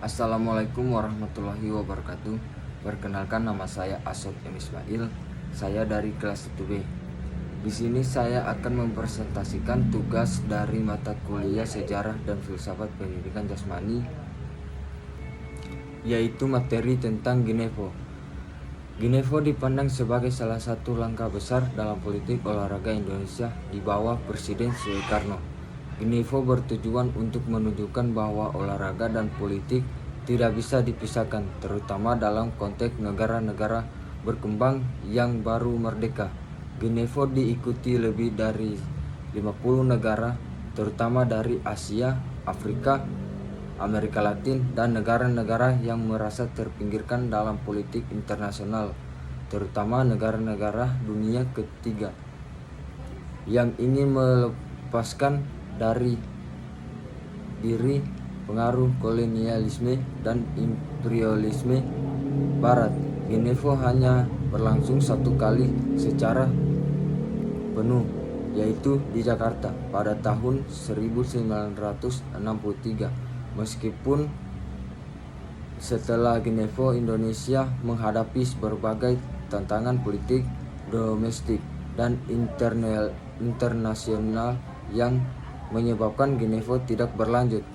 Assalamualaikum warahmatullahi wabarakatuh. Perkenalkan, nama saya Asop M. Ismail. Saya dari kelas 1B. Di sini saya akan mempresentasikan tugas dari mata kuliah Sejarah dan Filsafat Pendidikan Jasmani, yaitu materi tentang Ginevo. Ginevo dipandang sebagai salah satu langkah besar dalam politik olahraga Indonesia di bawah Presiden Soekarno. Ginevo bertujuan untuk menunjukkan bahwa olahraga dan politik tidak bisa dipisahkan, terutama dalam konteks negara-negara berkembang yang baru merdeka. Ginevo diikuti lebih dari 50 negara, terutama dari Asia, Afrika, Amerika Latin, dan negara-negara yang merasa terpinggirkan dalam politik internasional, terutama negara-negara dunia ketiga yang ingin melepaskan dari diri pengaruh kolonialisme dan imperialisme Barat. Ginevo hanya berlangsung satu kali secara penuh, yaitu di Jakarta pada tahun 1963. Meskipun setelah Ginevo, Indonesia menghadapi berbagai tantangan politik domestik dan internasional yang menyebabkan Ginevo tidak berlanjut.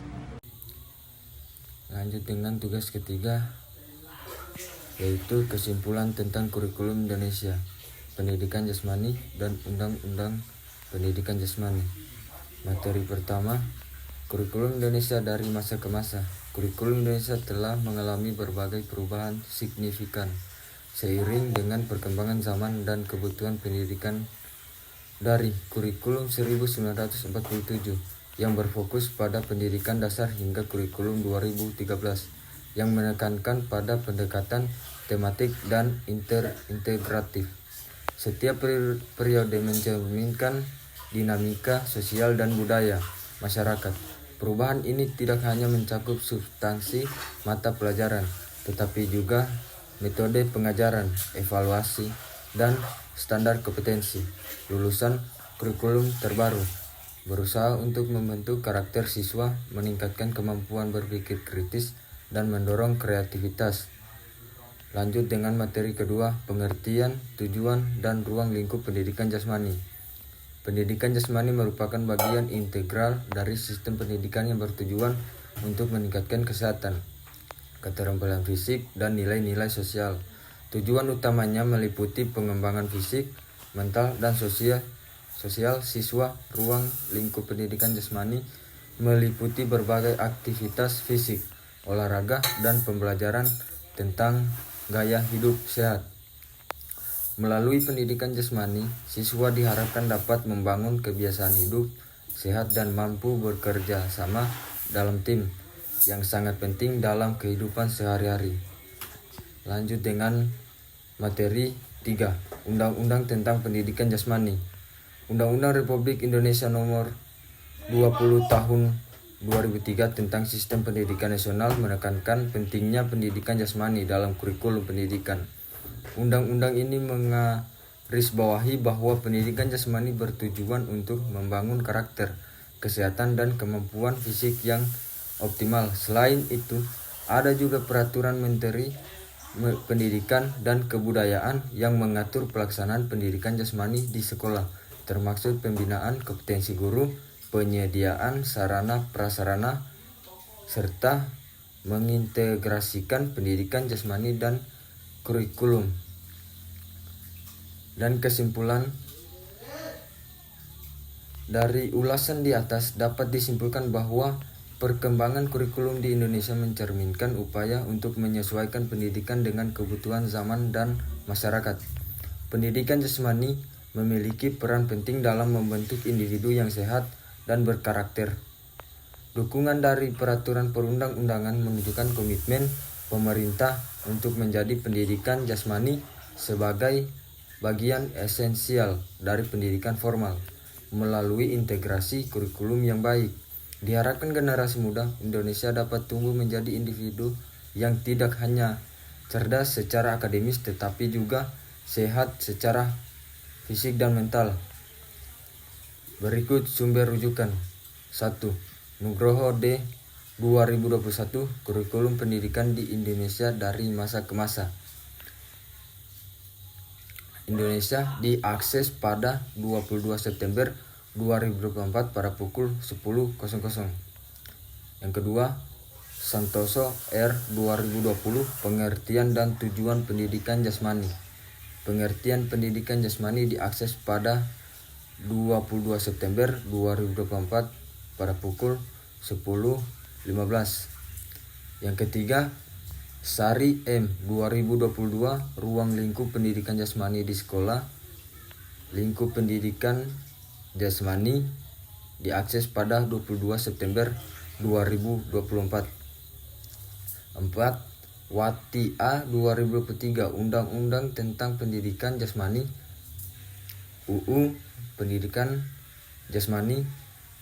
Lanjut dengan tugas ketiga, yaitu kesimpulan tentang kurikulum Indonesia, pendidikan jasmani, dan Undang-Undang Pendidikan Jasmani. Materi pertama, kurikulum Indonesia dari masa ke masa. Kurikulum Indonesia telah mengalami berbagai perubahan signifikan seiring dengan perkembangan zaman dan kebutuhan pendidikan. Dari kurikulum 1947 yang berfokus pada pendidikan dasar hingga kurikulum 2013 yang menekankan pada pendekatan tematik dan integratif. Setiap periode mencerminkan dinamika sosial dan budaya masyarakat. Perubahan ini tidak hanya mencakup substansi mata pelajaran, tetapi juga metode pengajaran, evaluasi, dan standar kompetensi lulusan kurikulum terbaru, berusaha untuk membentuk karakter siswa, meningkatkan kemampuan berpikir kritis, dan mendorong kreativitas. Lanjut dengan materi kedua, pengertian, tujuan, dan ruang lingkup pendidikan jasmani. Pendidikan jasmani merupakan bagian integral dari sistem pendidikan yang bertujuan untuk meningkatkan kesehatan, keterampilan fisik, dan nilai-nilai sosial. Tujuan utamanya meliputi pengembangan fisik, mental, dan sosial siswa. Ruang lingkup pendidikan jasmani meliputi berbagai aktivitas fisik, olahraga, dan pembelajaran tentang gaya hidup sehat. Melalui pendidikan jasmani, siswa diharapkan dapat membangun kebiasaan hidup sehat dan mampu bekerja sama dalam tim, yang sangat penting dalam kehidupan sehari-hari. Lanjut dengan materi 3, Undang-Undang tentang Pendidikan Jasmani. Undang-Undang Republik Indonesia Nomor 20 Tahun 2003 tentang Sistem Pendidikan Nasional menekankan pentingnya pendidikan jasmani dalam kurikulum pendidikan. Undang-undang ini menggarisbawahi bahwa pendidikan jasmani bertujuan untuk membangun karakter, kesehatan, dan kemampuan fisik yang optimal. Selain itu, ada juga peraturan Menteri Pendidikan dan Kebudayaan yang mengatur pelaksanaan pendidikan jasmani di sekolah, termasuk pembinaan kompetensi guru, penyediaan sarana prasarana, serta mengintegrasikan pendidikan jasmani dan kurikulum. Dan kesimpulan dari ulasan di atas dapat disimpulkan bahwa perkembangan kurikulum di Indonesia mencerminkan upaya untuk menyesuaikan pendidikan dengan kebutuhan zaman dan masyarakat. Pendidikan jasmani memiliki peran penting dalam membentuk individu yang sehat dan berkarakter. Dukungan dari peraturan perundang-undangan menunjukkan komitmen pemerintah untuk menjadi pendidikan jasmani sebagai bagian esensial dari pendidikan formal melalui integrasi kurikulum yang baik. Diharapkan generasi muda Indonesia dapat tumbuh menjadi individu yang tidak hanya cerdas secara akademis tetapi juga sehat secara fisik dan mental. Berikut sumber rujukan. 1. Nugroho D. 2021 kurikulum pendidikan di Indonesia dari masa ke masa. Indonesia diakses pada 22 September 2024 pada pukul 10.00. Yang kedua, Santoso R 2020 pengertian dan tujuan pendidikan jasmani. Pengertian pendidikan jasmani diakses pada 22 September 2024 pada pukul 10.15. Yang ketiga, Sari M 2022 ruang lingkup pendidikan jasmani di sekolah. Lingkup pendidikan jasmani diakses pada 22 September 2024. 4. Wati A 2023 Undang-Undang tentang Pendidikan Jasmani UU Pendidikan Jasmani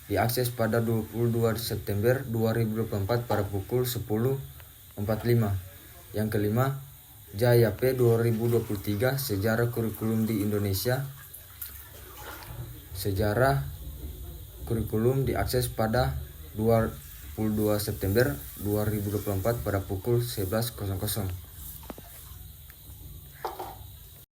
diakses pada 22 September 2024 pada pukul 10.45. Yang kelima, Jaya P 2023 Sejarah Kurikulum di Indonesia. Sejarah kurikulum diakses pada 22 September 2024 pada pukul 11.00.